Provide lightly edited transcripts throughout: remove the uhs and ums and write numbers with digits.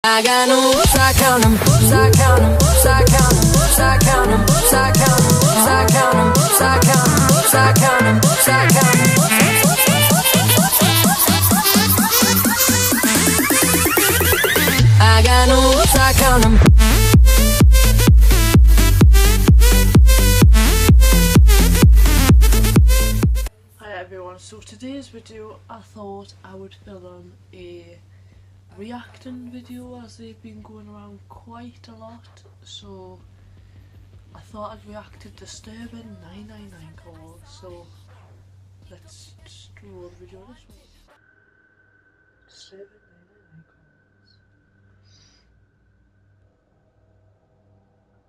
I got no oops, I count 'em, oops, I count 'em, oops, I count 'em, oops, I count 'em, oops, I count 'em, oops, I count 'em, oops, I count 'em, oops, I count 'em, oops, I count 'em. I got no oops, I count 'em. Hi everyone, so today's video I thought I would film a reacting video as they've been going around quite a lot, so I thought I'd react to disturbing 999 calls, so let's just roll the video this way. Disturbing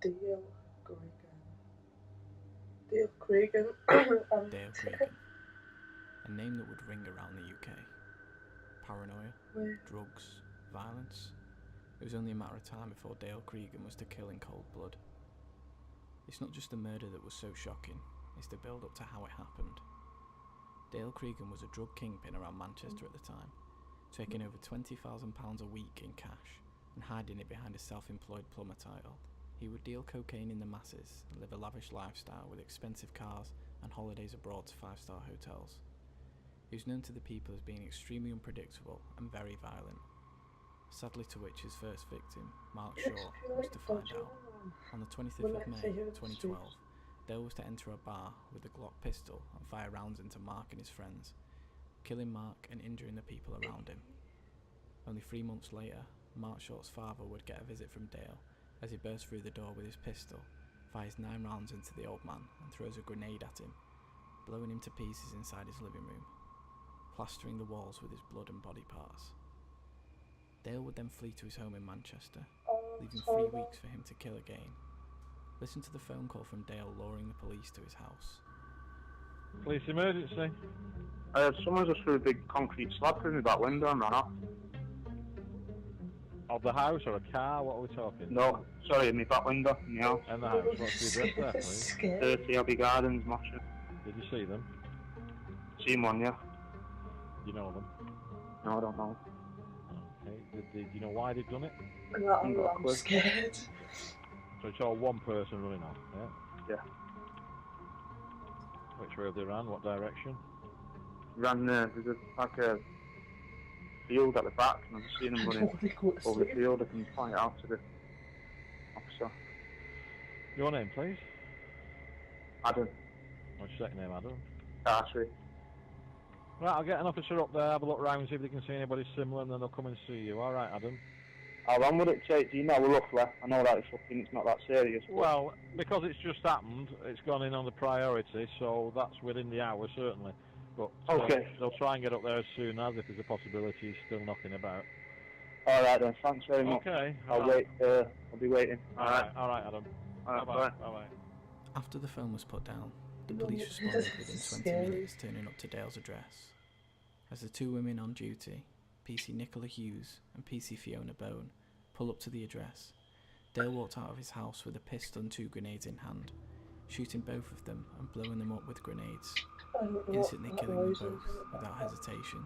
999 calls. Dale Cregan. Dale Cregan, a name that would ring around the UK. Paranoia, drugs, violence. It was only a matter of time before Dale Cregan was to kill in cold blood. It's not just the murder that was so shocking, it's the build up to how it happened. Dale Cregan was a drug kingpin around Manchester at the time, taking over £20,000 a week in cash and hiding it behind a self-employed plumber title. He would deal cocaine in the masses and live a lavish lifestyle with expensive cars and holidays abroad to 5-star hotels. He was known to the people as being extremely unpredictable and very violent, sadly to which his first victim, Mark Shaw, was to find out. On the 25th of May 2012, Dale was to enter a bar with a Glock pistol and fire rounds into Mark and his friends, killing Mark and injuring the people around him. Only 3 months later, Mark Shaw's father would get a visit from Dale as he bursts through the door with his pistol, fires 9 rounds into the old man and throws a grenade at him, blowing him to pieces inside his living room, plastering the walls with his blood and body parts. Dale would then flee to his home in Manchester, leaving 3 weeks for him to kill again. Listen to the phone call from Dale luring the police to his house. Police emergency. Someone just threw a big concrete slab through my back window and ran off. Of the house or a car? What are we talking? No, sorry, my back window in the house. In the house. What's the address there, please? 30 Abbey Gardens, Mosham. Did you see them? Seen one, yeah. You know them? No, I don't know. Okay. Did you know why they've done it? I'm scared. So it's all one person running off, yeah? Yeah. Which way have they ran? What direction? Ran there, there's like a field at the back, and I've just seen him running over the field. I can point it out to the officer. Your name, please? Adam. What's your second name, Adam? Archery. Right, I'll get an officer up there, have a look round, see if they can see anybody similar, and then they'll come and see you. Alright, Adam? How long would it take? Do you know roughly? I know that it's not that serious. Well, because it's just happened, it's gone in on the priority, so that's within the hour, certainly. But okay. They'll try and get up there as soon as, if there's a possibility he's still knocking about. Alright then, thanks very much. Okay. I'll be waiting. Alright, Adam. Alright, bye. Bye. After the phone was put down, the police responded within 20 minutes, turning up to Dale's address. As the 2 women on duty, PC Nicola Hughes and PC Fiona Bone, pull up to the address, Dale walked out of his house with a pistol and 2 grenades in hand, shooting both of them and blowing them up with grenades, instantly killing them both without hesitation.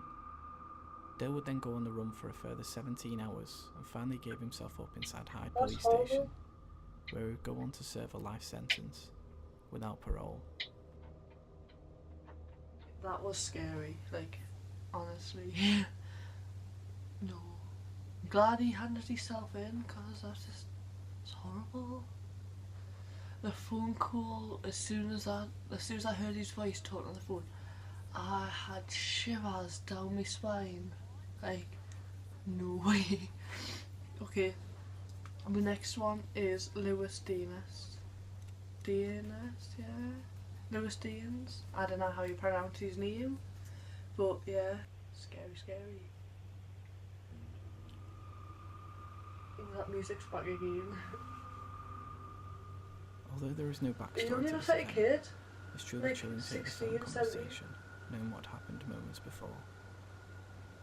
Dale would then go on the run for a further 17 hours and finally gave himself up inside Hyde Police Station, where he would go on to serve a life sentence without parole. That was scary, like, honestly. No. I'm glad he handed himself in, because that's just, it's horrible. The phone call, as soon as I heard his voice talking on the phone, I had shivers down my spine. Like, no way. Okay, the next one is Lewis Deans. Deans, yeah? Lewis Deans. I don't know how you pronounce his name, but yeah, scary. That music's back again. Although there is no backstory You only to have this a event, kid? it's truly Like chilling to hear the 16, phone 17. conversation, knowing what happened moments before.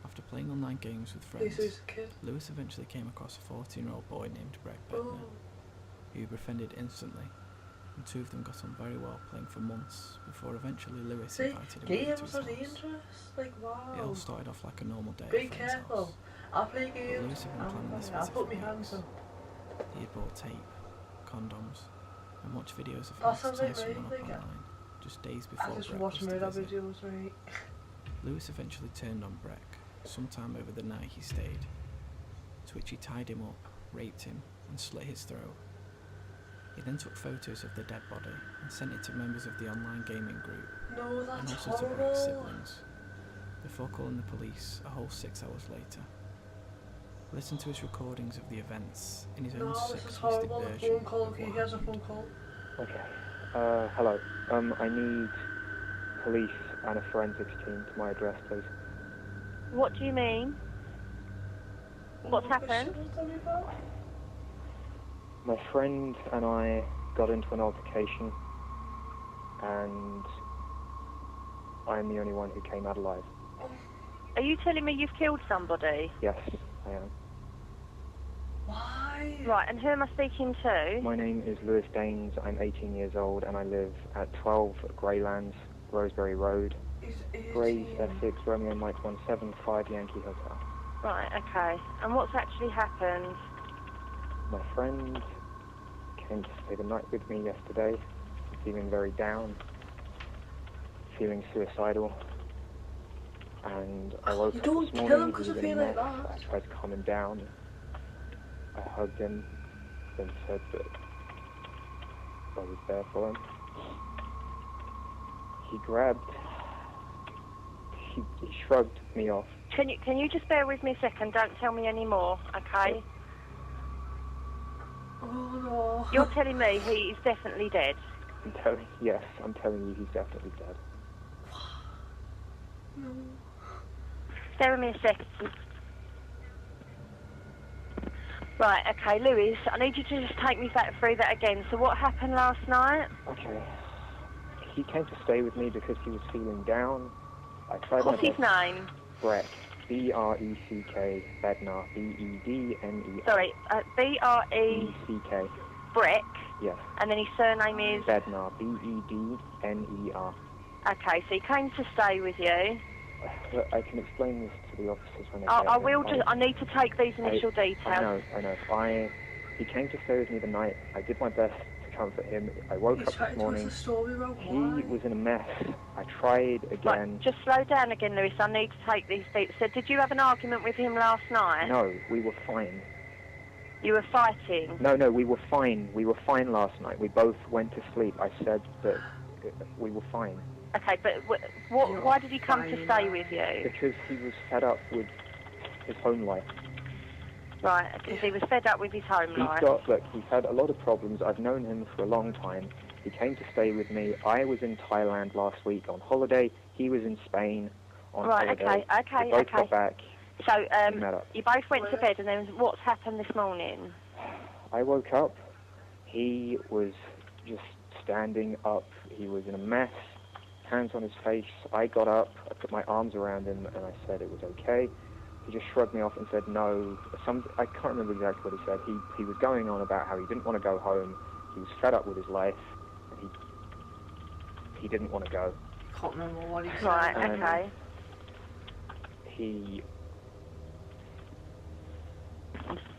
After playing online games with This friends, is a kid. Lewis eventually came across a 14-year-old boy named Brett Bednar, Oh. who he befriended instantly, and 2 of them got on very well, playing for months, before eventually Lewis invited him over to Games his are house. dangerous. Like, wow. It all started off like a normal day. Be at a friend's careful. house. I play games. Lewis had been planning this I visit put for my hands weeks. up. He had bought tape, condoms, and watched videos of That how to sounds tie like someone up me, online, just days I before just Breck watch was to murder visit. videos, right? Lewis eventually turned on Breck, sometime over the night he stayed, to which he tied him up, raped him, and slit his throat. He then took photos of the dead body and sent it to members of the online gaming group, No, and that's also to Breck's horrible. siblings, before calling the police a whole 6 hours later. Listen to his recordings of the events in his own No, this is sexistic horrible. The version phone call. of He what has a happened. phone call. Okay. Hello. I need police and a forensics team to my address, please. What do you mean? What's happened? My friend and I got into an altercation, and I'm the only one who came out alive. Are you telling me you've killed somebody? Yes, I am. Why? Right, and who am I speaking to? My name is Lewis Daines. I'm 18 years old, and I live at 12 Greylands, Rosebery Road, He's 18. Grays, Essex, Romeo Mike 175 Yankee Hotel. Right, okay. And what's actually happened? My friend came to stay the night with me yesterday, feeling very down, feeling suicidal. And I woke You up don't this kill morning, him 'cause he was you in a feel like mess. that. I tried to calm him down. I hugged him and said that I was there for him. He shrugged me off. Can you just bear with me a second? Don't tell me any more, okay? Oh no. You're telling me he is definitely dead. I'm telling you he's definitely dead. No. Bear with me a second. Right, okay, Lewis, I need you to just take me back through that again. So what happened last night? Okay. He came to stay with me because he was feeling down. I tried What's my his best. name? Breck. B-R-E-C-K. Bednar. B-E-D-N-E-R. Sorry, B-R-E... E-C-K. Breck. Yes. And then his surname is... Bednar. B-E-D-N-E-R. Okay, so he came to stay with you. Look, I can explain this to the officers when they I get will here. just... I need to take these initial details. I know. He came to stay with me the night. I did my best to comfort him. I woke up this morning. A story about He why? was in a mess. I tried again. Right, just slow down again, Lewis. I need to take these details. So did you have an argument with him last night? No, we were fine. You were fighting? No, we were fine. We were fine last night. We both went to sleep. I said that we were fine. Okay, but why did he come to stay with you? Because he was fed up with his home life. Right, because he was fed up with his home life. He's had a lot of problems. I've known him for a long time. He came to stay with me. I was in Thailand last week on holiday. He was in Spain on holiday. Okay. We both got back. So, we met up. you both went to bed, and then what's happened this morning? I woke up. He was just standing up. He was in a mess, hands on his face. I got up. I put my arms around him, and I said it was okay. He just shrugged me off and said no. I can't remember exactly what he said. He was going on about how he didn't want to go home. He was fed up with his life. And he didn't want to go. Can't remember what he said. Right, And okay.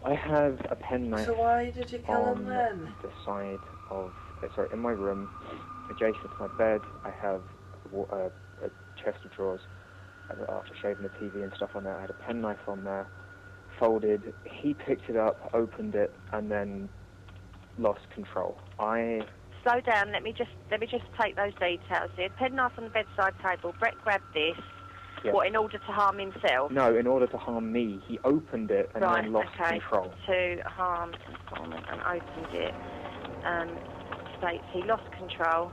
I have a penknife. So why did you kill him on then? the side of, in my room, adjacent to my bed. I have a chest of drawers. After shaving the TV and stuff on there, I had a penknife on there, folded. He picked it up, opened it, and then lost control. Slow down. Let me just take those details. He had a penknife on the bedside table. Brett grabbed this. Yes. What, in order to harm himself? No, in order to harm me. He opened it and then lost control. To harm informant and opened it. States he lost control.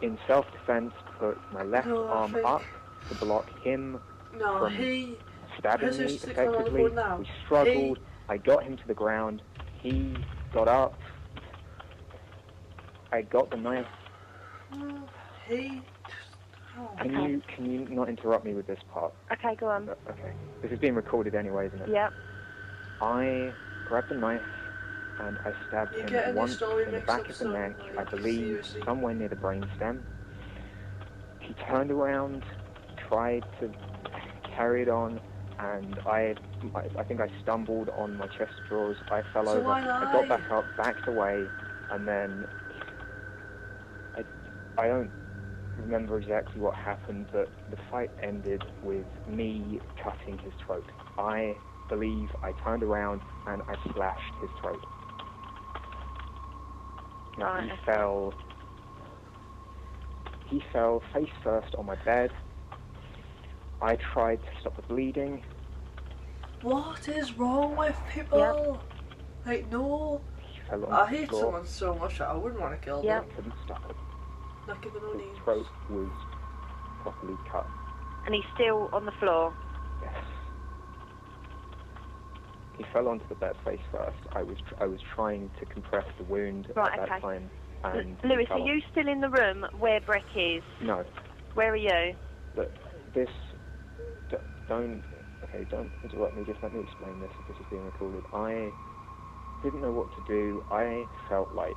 In self-defense, put my left arm up to block him from stabbing me effectively. We struggled. I got him to the ground. He got up. I got the knife. Can you not interrupt me with this part? Okay, go on. Okay. This is being recorded anyway, isn't it? Yep. I grabbed the knife and I stabbed him once in the back of the neck, I believe somewhere near the brainstem. He turned around, tried to carry it on, and I think I stumbled on my chest of drawers. I fell So over. why I got back up, backed away, and then I don't remember exactly what happened, but the fight ended with me cutting his throat. I believe I turned around and I slashed his throat. Now, he fell face first on my bed. I tried to stop the bleeding. What is wrong with people? Yep. Like, no. He fell on I the hate floor. someone so much that I wouldn't want to kill Yep. them. I couldn't stop it. Not giving no His names. throat was properly cut. And he's still on the floor. Yes. He fell onto the bed face first. I was trying to compress the wound Right, at that okay. time. And he Lewis, fell are off. you still in the room where Breck is? No. Where are you? Look, don't interrupt me. Just let me explain this. If this is being recorded, I didn't know what to do. I felt like.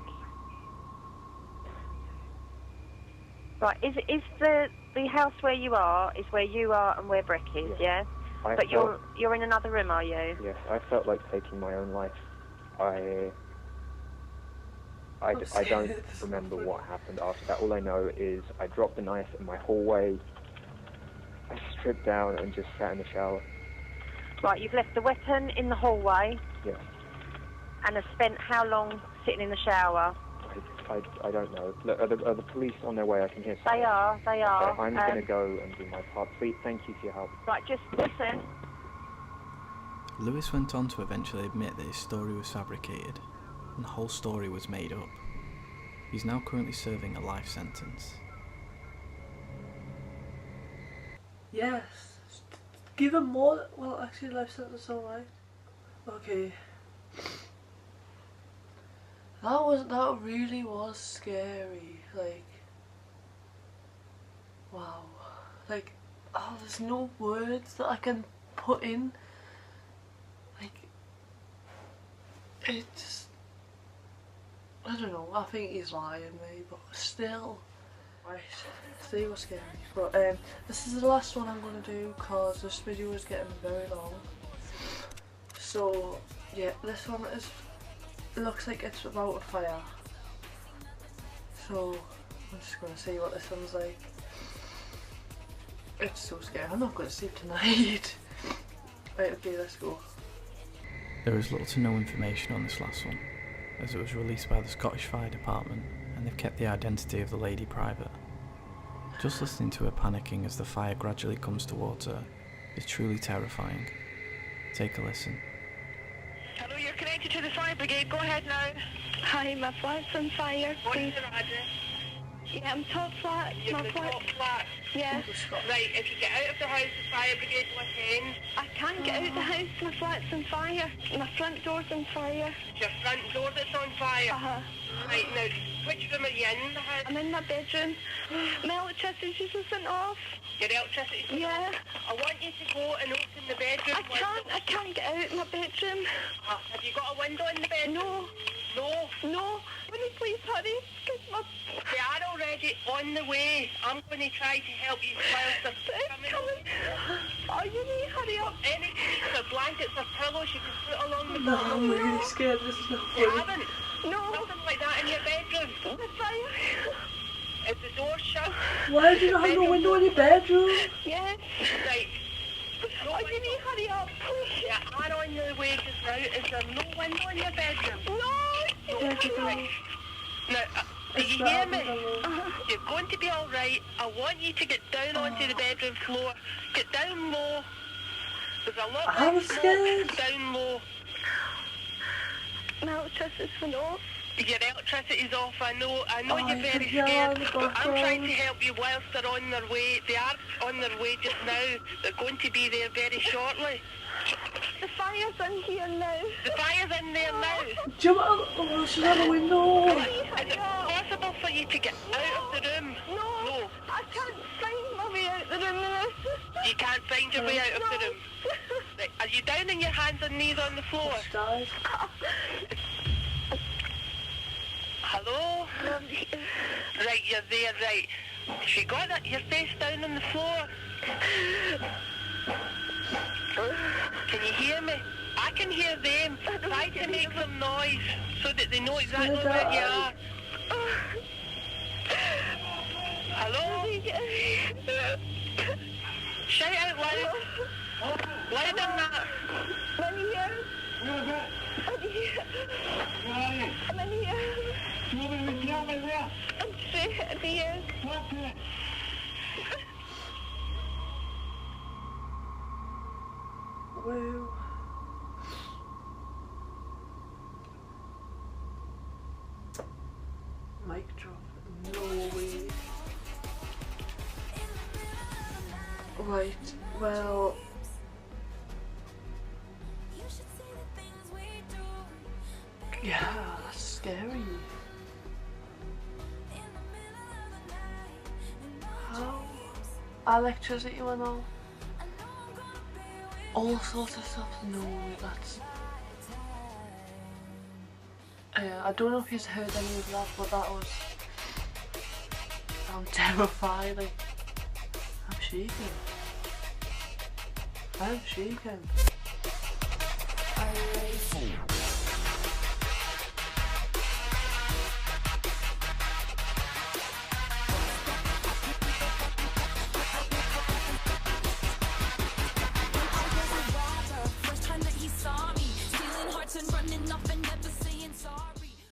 Right, is the house where you are is where you are and where Breck is, Yes. yeah? But you're in another room, are you? Yes, I felt like taking my own life. I don't remember what happened after that. All I know is I dropped the knife in my hallway. I stripped down and just sat in the shower. Right, you've left the weapon in the hallway Yes. and have spent how long sitting in the shower? I don't know. Look, are the police on their way? I can hear something. They are. Okay, I'm going to go and do my part. Please, thank you for your help. Right, just listen. Lewis went on to eventually admit that his story was fabricated, and the whole story was made up. He's now currently serving a life sentence. Yes. Give him more. Well, actually, life sentence, alright. Okay. That really was scary. Like, wow. Like, oh, there's no words that I can put in. Like, it just, I don't know. I think he's lying me, but still. Right, see what's scary. But this is the last one I'm going to do because this video is getting very long. So yeah, this one looks like it's about a fire. So I'm just going to see what this one's like. It's so scary. I'm not going to sleep tonight. Right, okay, let's go. There is little to no information on this last one, as it was released by the Scottish Fire Department and they've kept the identity of the lady private. Just listening to her panicking as the fire gradually comes towards her is truly terrifying. Take a listen. Hello, you're connected to the fire brigade. Go ahead now. Hi, my flat's on fire. What's Please. your address? Yeah, I'm top flat. You're My in the flat. top flat. Yeah. Right, if you get out of the house, the fire brigade will attend. I can't get out the house. My flat's on fire. My front door's on fire. It's your front door that's on fire. Right, now, which room are you in the house? I'm in my bedroom. My electricity just went off. Your electricity? Yeah. I want you to go and open the bedroom I can't get out my bedroom. Have you got a window in the bedroom? No. No? No. Will you please hurry? 'Cause They are already on the way. I'm going to try to help you whilst they're coming. Oh, you need to hurry up. Any sheets or blankets or pillows you can put along the No, bottom. I'm really scared. This is not You funny. haven't? No. Nothing like that in your bedroom. The fire. Is the door shut? Why do you not have no window in your bedroom? Yes. Right. Oh, you need to hurry up, please. You are on your way just now. Is there no window in your bedroom? No. Right. Now, do you hear me? You're going to be alright. I want you to get down onto the bedroom floor. Get down low. There's a lot I'm of smoke. scared. Down low. My electricity's went off. Your electricity's off, I know Oh, you're you very can hear scared, the but I'm trying to background. help you whilst they're on their way. They are on their way just now. They're going to be there very shortly. The fire's in here now. The fire's in there now. Jump out! Oh, she's on the window! Is it possible for you to get out of the room? No. I can't find my way out the room now. You can't find your way out of the room. Right, are you down on your hands and knees on the floor? Stars. Hello? Right, you're there, right. If you got that, your face down on the floor. Can you hear me? I can hear them. Try to make some noise so that they know exactly where you are. Hello? Shout out loud. Louder than that. I'm here. I'm here. I'm in here. I'm straight at the end. Woo. Mic drop. No way. Right, well. Yeah, that's scary. How? Electricity went off. All sorts of stuff. No, that's. I don't know if you've heard any of that, but that was. I'm terrified. Like, I'm shaking. I'm shaking.